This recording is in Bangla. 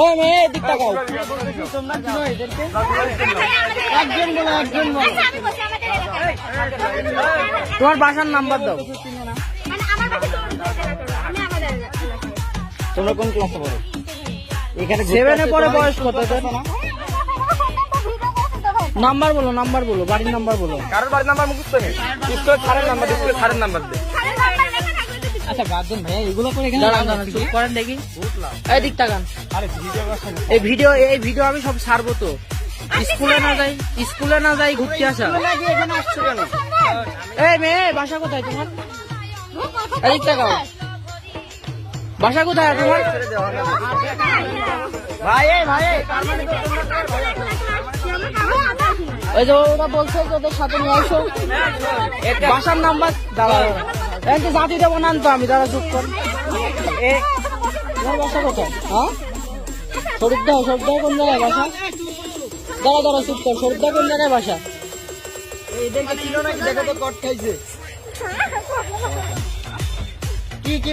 ও মেয়ে এদিক তাকাও। একজন বলো, একজন বলো। তোমার বাসার নাম্বার দাও। তোমরা কোন ক্লাসে পড়ো? এখানে 7-এ পড়ে। বয়স কত? নাম্বার বলো, নাম্বার বলো, বাড়ির নাম্বার বলো। কারোর বাড়ির নাম্বার মুখস্থ নেই, স্কুলের স্যারের নাম্বার, স্কুলের স্যারের নাম্বার দে। আচ্ছা গার্জেন ভাইয়া এগুলো করে এখানে চুপ করেন দেখি। এদিক তাকান। এই ভিডিও আমি সব ছাড়বো তো। স্কুলে না যাই ঘুরতে আসা। এখানে আসছো কেন? এই মেয়ে বাসা কোথায় তোমার? এদিক তাকাও। বাসা কোথায় তোমার? ভাই ভাই ওই যে ওরা বলছে ওদের সাথে নিয়ে আসো। বাসার নাম্বার দাঁড়াও। জাতি দেবো নাম তো আমি, দাঁড়া চুপ কর। তোমার বাসা কোথায়? হ্যাঁ শরীরদা কোন জায়গায় বাসা? দাঁড়া চুপ কর। শরীরদা কোন জায়গায় বাসা? এদেরকে ছিল নাকি? দেখো তো কট খাইছে। কি